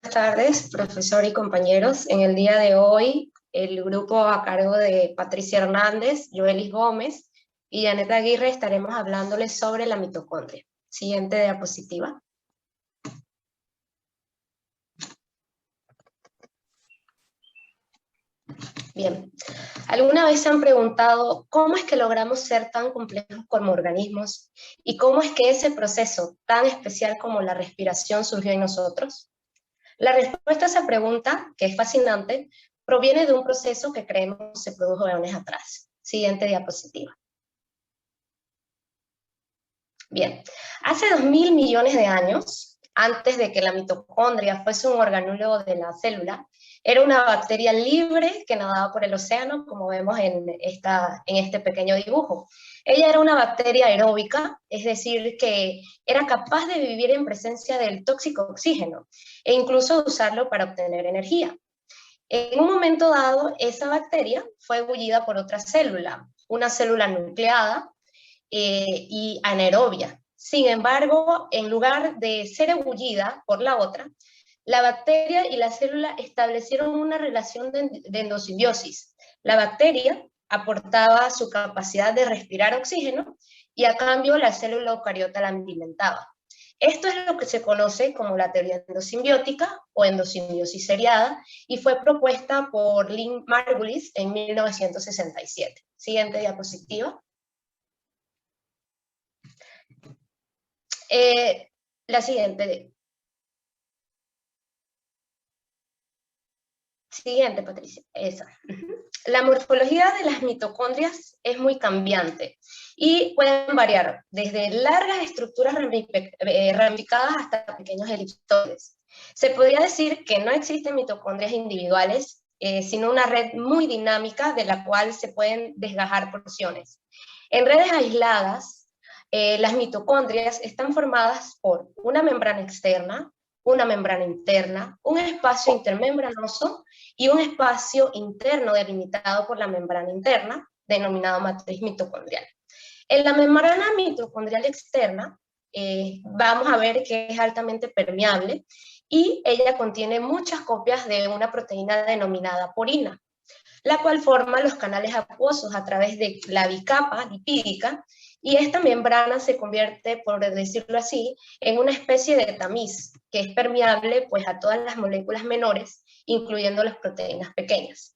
tardes, profesor y compañeros. En el día de hoy, el grupo a cargo de Patricia Hernández, Joelis Gómez y Janet Aguirre estaremos hablándoles sobre la mitocondria. Siguiente diapositiva. Bien, ¿alguna vez se han preguntado cómo es que logramos ser tan complejos como organismos y cómo es que ese proceso tan especial como la respiración surgió en nosotros? La respuesta a esa pregunta, que es fascinante, proviene de un proceso que creemos se produjo eones atrás. Siguiente diapositiva. Bien, hace 2000 millones de años, antes de que la mitocondria fuese un organulo de la célula, era una bacteria libre que nadaba por el océano, como vemos en este pequeño dibujo. Ella era una bacteria aeróbica, es decir, que era capaz de vivir en presencia del tóxico oxígeno e incluso usarlo para obtener energía. En un momento dado, esa bacteria fue engullida por otra célula, una célula nucleada y anaerobia. Sin embargo, en lugar de ser engullida por la otra, la bacteria y la célula establecieron una relación de endosimbiosis. La bacteria aportaba su capacidad de respirar oxígeno y a cambio la célula eucariota la alimentaba. Esto es lo que se conoce como la teoría endosimbiótica o endosimbiosis seriada y fue propuesta por Lynn Margulis en 1967. Siguiente diapositiva. La siguiente. Siguiente, Patricia. Esa. La morfología de las mitocondrias es muy cambiante y pueden variar desde largas estructuras ramificadas hasta pequeños elipsoides. Se podría decir que no existen mitocondrias individuales, sino una red muy dinámica de la cual se pueden desgajar porciones. En redes aisladas, las mitocondrias están formadas por una membrana externa, una membrana interna, un espacio intermembranoso y un espacio interno delimitado por la membrana interna, denominado matriz mitocondrial. En la membrana mitocondrial externa, vamos a ver que es altamente permeable y ella contiene muchas copias de una proteína denominada porina, la cual forma los canales acuosos a través de la bicapa lipídica, y esta membrana se convierte, por decirlo así, en una especie de tamiz, que es permeable pues, a todas las moléculas menores, incluyendo las proteínas pequeñas.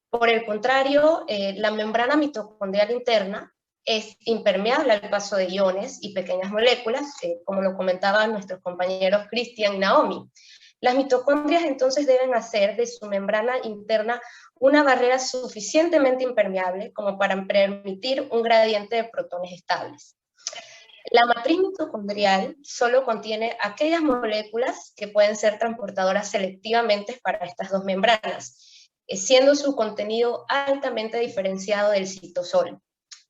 Por el contrario, la membrana mitocondrial interna es impermeable al paso de iones y pequeñas moléculas, como lo comentaban nuestros compañeros Cristian y Naomi. Las mitocondrias entonces deben hacer de su membrana interna una barrera suficientemente impermeable como para permitir un gradiente de protones estables. La matriz mitocondrial solo contiene aquellas moléculas que pueden ser transportadoras selectivamente para estas dos membranas, siendo su contenido altamente diferenciado del citosol.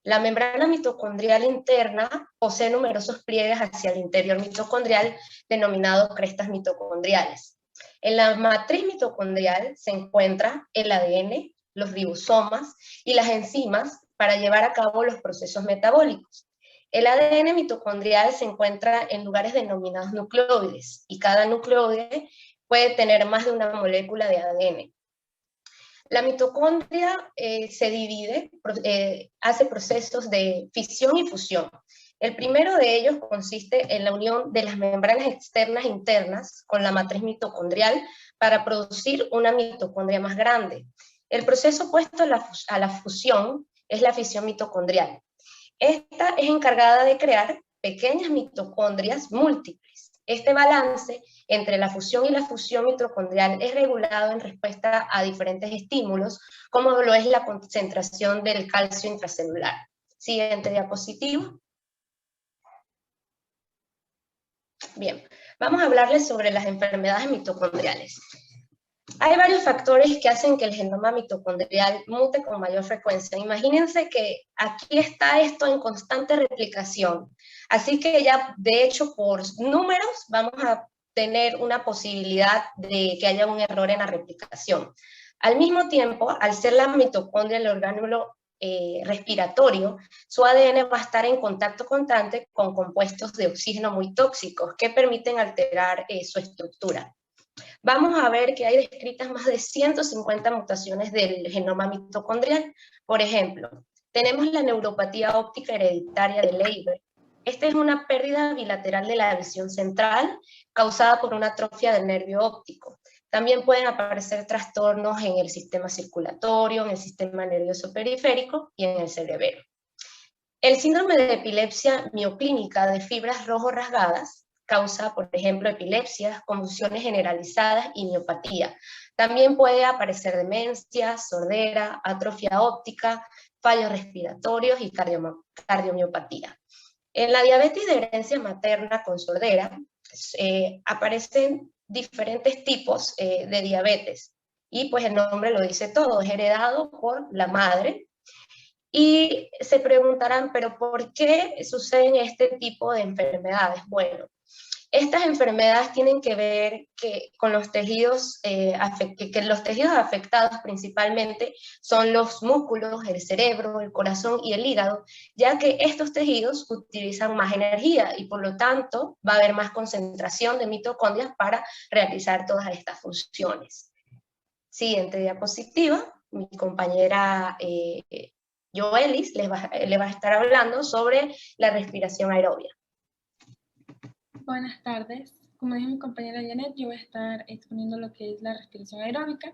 La membrana mitocondrial interna posee numerosos pliegues hacia el interior mitocondrial, denominados crestas mitocondriales. En la matriz mitocondrial se encuentra el ADN, los ribosomas y las enzimas para llevar a cabo los procesos metabólicos. El ADN mitocondrial se encuentra en lugares denominados nucleóides, y cada nucleóide puede tener más de una molécula de ADN. La mitocondria se divide, hace procesos de fisión y fusión. El primero de ellos consiste en la unión de las membranas externas e internas con la matriz mitocondrial para producir una mitocondria más grande. El proceso opuesto a la fusión es la fisión mitocondrial. Esta es encargada de crear pequeñas mitocondrias múltiples. Este balance entre la fusión y la fusión mitocondrial es regulado en respuesta a diferentes estímulos, como lo es la concentración del calcio intracelular. Siguiente diapositiva. Bien, vamos a hablarles sobre las enfermedades mitocondriales. Hay varios factores que hacen que el genoma mitocondrial mute con mayor frecuencia. Imagínense que aquí está esto en constante replicación. Así que ya, de hecho, por números vamos a tener una posibilidad de que haya un error en la replicación. Al mismo tiempo, al ser la mitocondria el orgánulo respiratorio, su ADN va a estar en contacto constante con compuestos de oxígeno muy tóxicos que permiten alterar su estructura. vamos a ver que hay descritas más de 150 mutaciones del genoma mitocondrial. Por ejemplo, tenemos la neuropatía óptica hereditaria de Leber. Esta es una pérdida bilateral de la visión central causada por una atrofia del nervio óptico. También pueden aparecer trastornos en el sistema circulatorio, en el sistema nervioso periférico y en el cerebelo. El síndrome de epilepsia mioclínica de fibras rojo rasgadas causa, por ejemplo, epilepsias, convulsiones generalizadas y miopatía. También puede aparecer demencia, sordera, atrofia óptica, fallos respiratorios y cardiomiopatía. En la diabetes de herencia materna con sordera aparecen diferentes tipos de diabetes y pues el nombre lo dice todo, es heredado por la madre. Y se preguntarán, ¿pero por qué suceden este tipo de enfermedades? Bueno, estas enfermedades tienen que ver con los tejidos, que los tejidos afectados principalmente son los músculos, el cerebro, el corazón y el hígado, ya que estos tejidos utilizan más energía y por lo tanto va a haber más concentración de mitocondrias para realizar todas estas funciones. Siguiente diapositiva, mi compañera Joelis le va a estar hablando sobre la respiración aerobia. Buenas tardes. Como dijo mi compañera Janet, yo voy a estar exponiendo lo que es la respiración aeróbica,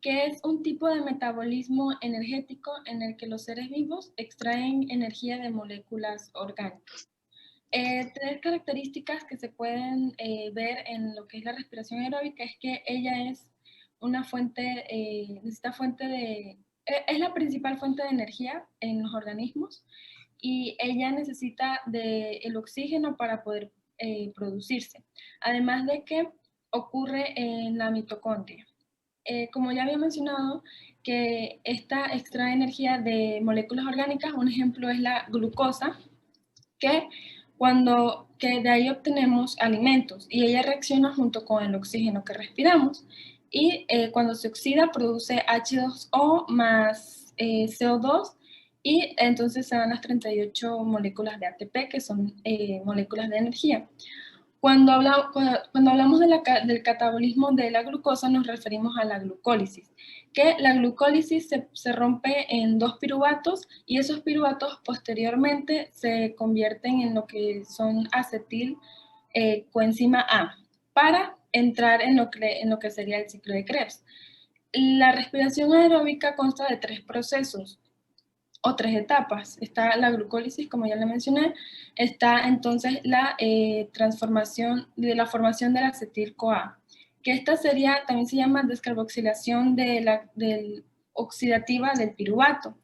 que es un tipo de metabolismo energético en el que los seres vivos extraen energía de moléculas orgánicas. Tres características que se pueden ver en lo que es la respiración aeróbica es que ella es una fuente, es la principal fuente de energía en los organismos y ella necesita del oxígeno para poder producirse. Además de que ocurre en la mitocondria. Como ya había mencionado, que esta extrae energía de moléculas orgánicas, un ejemplo es la glucosa, que de ahí obtenemos alimentos y ella reacciona junto con el oxígeno que respiramos y cuando se oxida produce H2O más CO2 y entonces se dan las 38 moléculas de ATP que son moléculas de energía. Cuando hablamos del catabolismo de la glucosa nos referimos a la glucólisis, que la glucólisis se rompe en dos piruvatos y esos piruvatos posteriormente se convierten en lo que son acetil coenzima A para entrar en lo que sería el ciclo de Krebs. La respiración aeróbica consta de tres procesos o tres etapas. Está la glucólisis, como ya le mencioné, está entonces la transformación de la formación del acetil-CoA, que esta también se llama descarboxilación oxidativa del piruvato.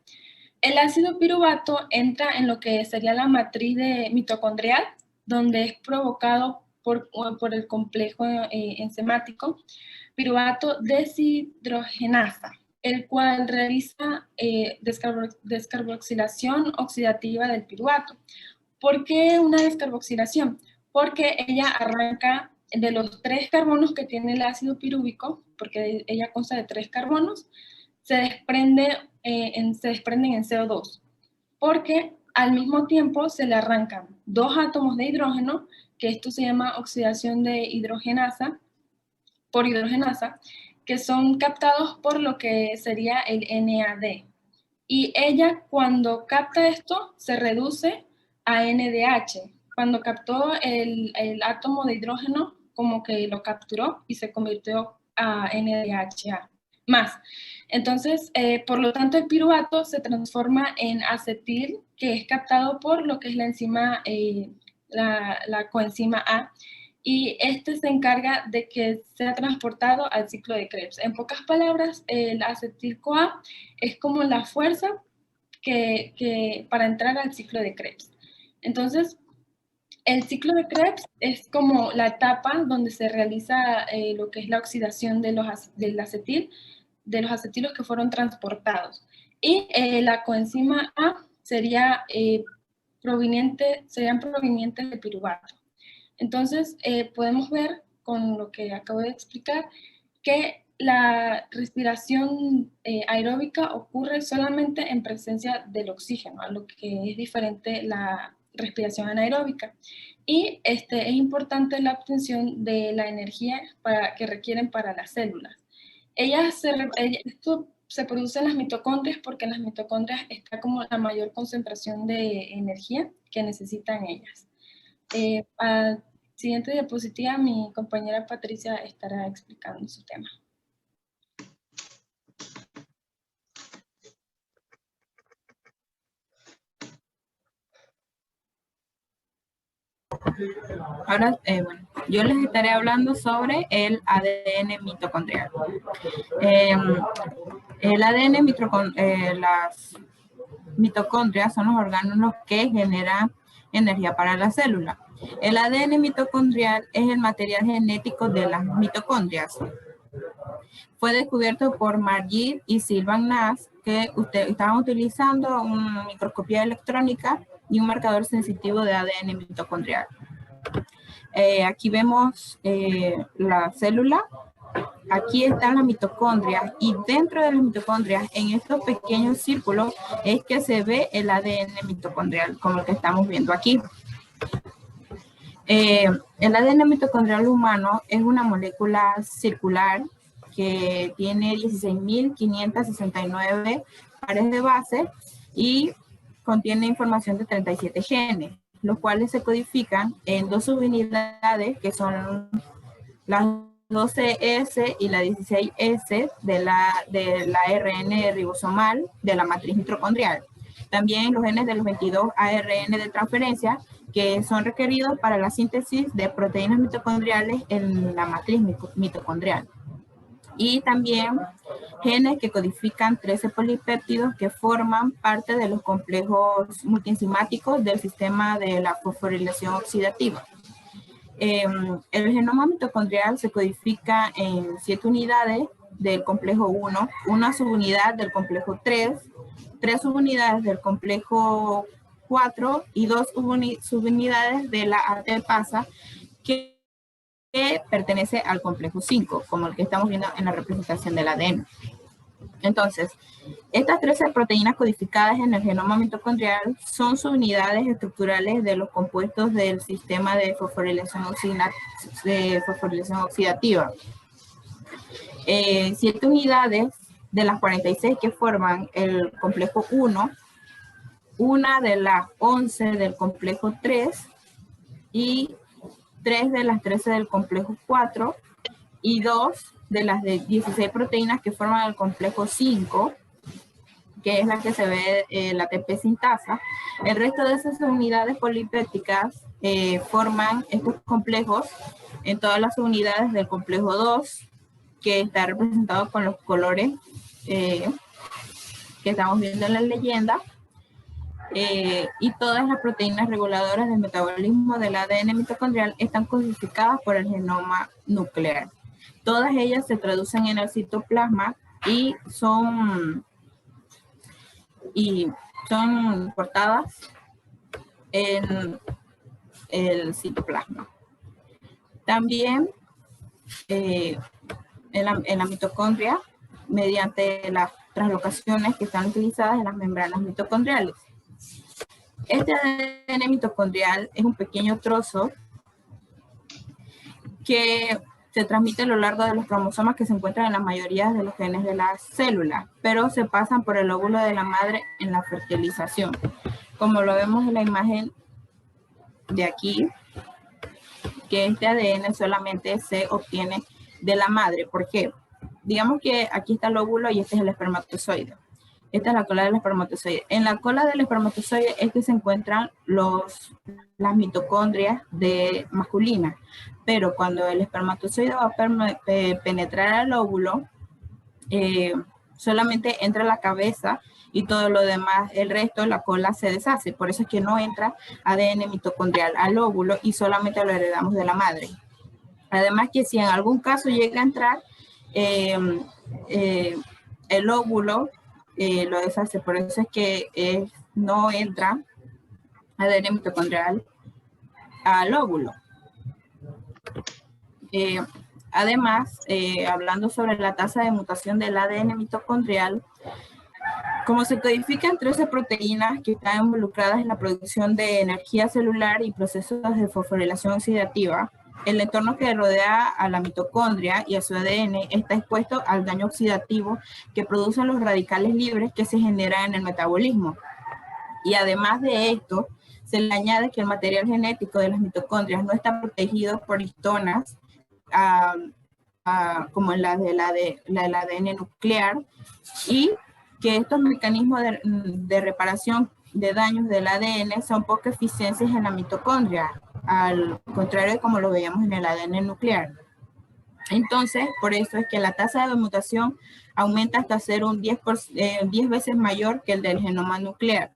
El ácido piruvato entra en lo que sería la matriz mitocondrial, donde es provocado por el complejo enzimático piruvato deshidrogenasa, el cual realiza descarboxilación oxidativa del piruvato. ¿Por qué una descarboxilación? Porque ella arranca de los 3 carbonos que tiene el ácido pirúvico, porque ella consta de 3 carbonos, se desprenden en CO2, porque al mismo tiempo se le arrancan 2 átomos de hidrógeno, que esto se llama oxidación de hidrogenasa, por hidrogenasa, que son captados por lo que sería el NAD. Y ella cuando capta esto se reduce a NDH. Cuando captó el átomo de hidrógeno, como que lo capturó y se convirtió a NDHA más. Entonces, por lo tanto, el piruvato se transforma en acetil, que es captado por lo que es la enzima, la coenzima A, y este se encarga de que sea transportado al ciclo de Krebs. En pocas palabras, el acetil-CoA es como la fuerza para entrar al ciclo de Krebs. Entonces, el ciclo de Krebs es como la etapa donde se realiza lo que es la oxidación del acetil, de los acetilos que fueron transportados. Y la coenzima A serían provenientes de piruvato. Entonces, podemos ver con lo que acabo de explicar que la respiración aeróbica ocurre solamente en presencia del oxígeno, a lo que es diferente la respiración anaeróbica. Y es importante la obtención de la energía que requieren para las células. Esto se produce en las mitocondrias porque en las mitocondrias está como la mayor concentración de energía que necesitan ellas. Siguiente diapositiva, mi compañera Patricia estará explicando su tema. Ahora, bueno, yo les estaré hablando sobre el ADN mitocondrial. El ADN las mitocondrias son los órganos que generan energía para la célula. El ADN mitocondrial es el material genético de las mitocondrias. Fue descubierto por Margit y Sylvain Nass, que estaban utilizando una microscopía electrónica y un marcador sensitivo de ADN mitocondrial. Aquí vemos la célula. Aquí están las mitocondrias y dentro de las mitocondrias, en estos pequeños círculos, es que se ve el ADN mitocondrial, como el que estamos viendo aquí. El ADN mitocondrial humano es una molécula circular que tiene 16.569 pares de base y contiene información de 37 genes, los cuales se codifican en dos subunidades que son las 12S y la 16S de la ARN ribosomal de la matriz mitocondrial. También los genes de los 22 ARN de transferencia que son requeridos para la síntesis de proteínas mitocondriales en la matriz mitocondrial. Y también genes que codifican 13 polipéptidos que forman parte de los complejos multienzimáticos del sistema de la fosforilación oxidativa. El genoma mitocondrial se codifica en 7 unidades del complejo 1, una subunidad del complejo 3, 3 subunidades del complejo 4 y 2 subunidades de la ATPasa que pertenece al complejo 5, como el que estamos viendo en la representación del ADN. Entonces, estas 13 proteínas codificadas en el genoma mitocondrial son subunidades estructurales de los compuestos del sistema de fosforilación oxidativa. 7 unidades de las 46 que forman el complejo 1, una de las 11 del complejo 3 y 3 de las 13 del complejo 4 y 2 de las 16 proteínas que forman el complejo 5, que es la que se ve la ATP sintasa. El resto de esas unidades polipépticas forman estos complejos en todas las unidades del complejo 2, que está representado con los colores que estamos viendo en la leyenda. Y todas las proteínas reguladoras del metabolismo del ADN mitocondrial están codificadas por el genoma nuclear. Todas ellas se traducen en el citoplasma y son portadas en el citoplasma. También en la mitocondria, mediante las translocaciones que están utilizadas en las membranas mitocondriales. Este ADN mitocondrial es un pequeño trozo que se transmite a lo largo de los cromosomas que se encuentran en la mayoría de los genes de las células, pero se pasan por el óvulo de la madre en la fertilización. Como lo vemos en la imagen de aquí, que este ADN solamente se obtiene de la madre. ¿Por qué? Digamos que aquí está el óvulo y este es el espermatozoide. Esta es la cola del espermatozoide. En la cola del espermatozoide es que se encuentran las mitocondrias masculinas. Pero cuando el espermatozoide va a penetrar al óvulo, solamente entra la cabeza y todo lo demás, el resto, la cola se deshace. Por eso es que no entra ADN mitocondrial al óvulo y solamente lo heredamos de la madre. Además que si en algún caso llega a entrar, el óvulo lo deshace. Por eso es que no entra ADN mitocondrial al óvulo. Además, hablando sobre la tasa de mutación del ADN mitocondrial, Como se codifican 13 proteínas que están involucradas en la producción de energía celular y procesos de fosforilación oxidativa, el entorno que rodea a la mitocondria y a su ADN está expuesto al daño oxidativo que producen los radicales libres que se generan en el metabolismo. Y además de esto, se le añade que el material genético de las mitocondrias no está protegido por histonas, como la del ADN nuclear, y que estos mecanismos de reparación de daños del ADN son poco eficientes en la mitocondria, al contrario de como lo veíamos en el ADN nuclear. Entonces, por eso es que la tasa de mutación aumenta hasta ser un 10 veces mayor que el del genoma nuclear.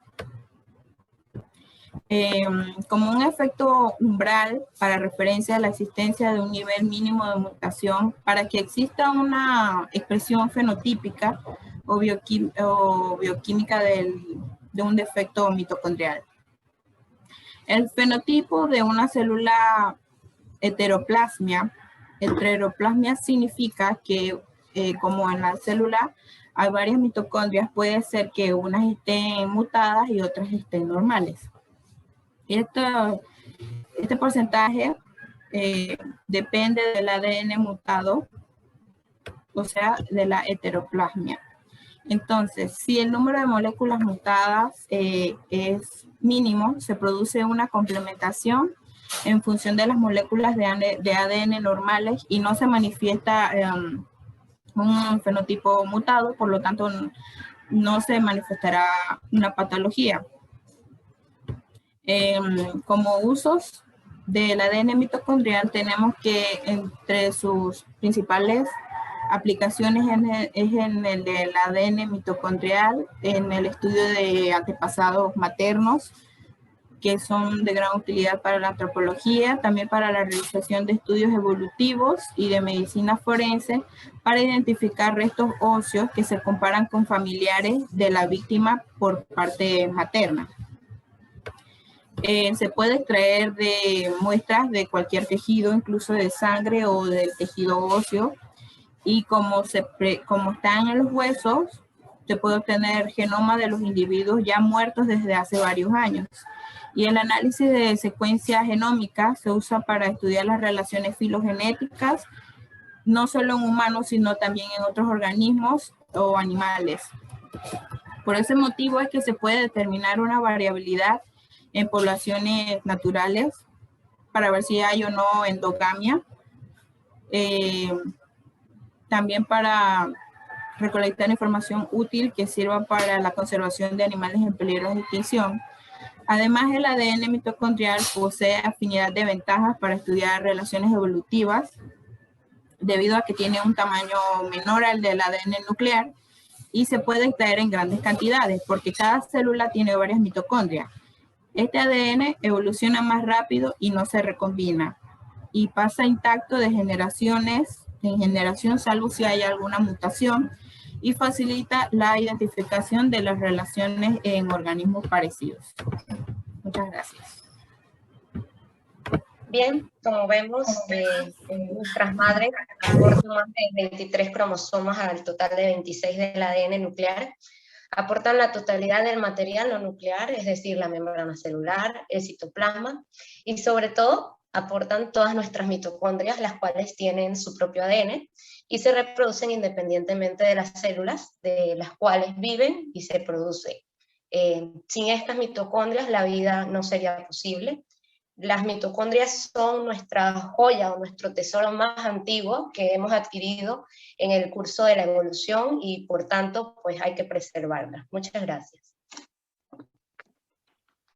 Como un efecto umbral para referencia a la existencia de un nivel mínimo de mutación para que exista una expresión fenotípica o bioquímica de un defecto mitocondrial. El fenotipo de una célula heteroplasmia significa que como en la célula hay varias mitocondrias, puede ser que unas estén mutadas y otras estén normales. Este porcentaje depende del ADN mutado, o sea, de la heteroplasmia. Entonces, si el número de moléculas mutadas es mínimo, se produce una complementación en función de las moléculas de ADN normales y no se manifiesta un fenotipo mutado, por lo tanto no se manifestará una patología. Como usos del ADN mitocondrial tenemos que entre sus principales aplicaciones es en el del ADN mitocondrial, en el estudio de antepasados maternos, que son de gran utilidad para la antropología, también para la realización de estudios evolutivos y de medicina forense, para identificar restos óseos que se comparan con familiares de la víctima por parte materna. Se puede extraer de muestras de cualquier tejido, incluso de sangre o del tejido óseo, y como están en los huesos, se puede obtener genoma de los individuos ya muertos desde hace varios años. Y el análisis de secuencia genómica se usa para estudiar las relaciones filogenéticas, no solo en humanos, sino también en otros organismos o animales. Por ese motivo es que se puede determinar una variabilidad en poblaciones naturales para ver si hay o no endogamia. También para recolectar información útil que sirva para la conservación de animales en peligro de extinción. Además, el ADN mitocondrial posee afinidad de ventajas para estudiar relaciones evolutivas, debido a que tiene un tamaño menor al del ADN nuclear y se puede extraer en grandes cantidades, porque cada célula tiene varias mitocondrias. Este ADN evoluciona más rápido y no se recombina, y pasa intacto de generaciones en generación, salvo si hay alguna mutación, y facilita la identificación de las relaciones en organismos parecidos. Muchas gracias. Bien, como vemos, nuestras madres aportan más de 23 cromosomas al total de 26 del ADN nuclear, aportan la totalidad del material no nuclear, es decir, la membrana celular, el citoplasma, y sobre todo aportan todas nuestras mitocondrias, las cuales tienen su propio ADN y se reproducen independientemente de las células de las cuales viven y se produce. Sin estas mitocondrias la vida no sería posible. Las mitocondrias son nuestra joya o nuestro tesoro más antiguo que hemos adquirido en el curso de la evolución y por tanto pues hay que preservarlas. Muchas gracias.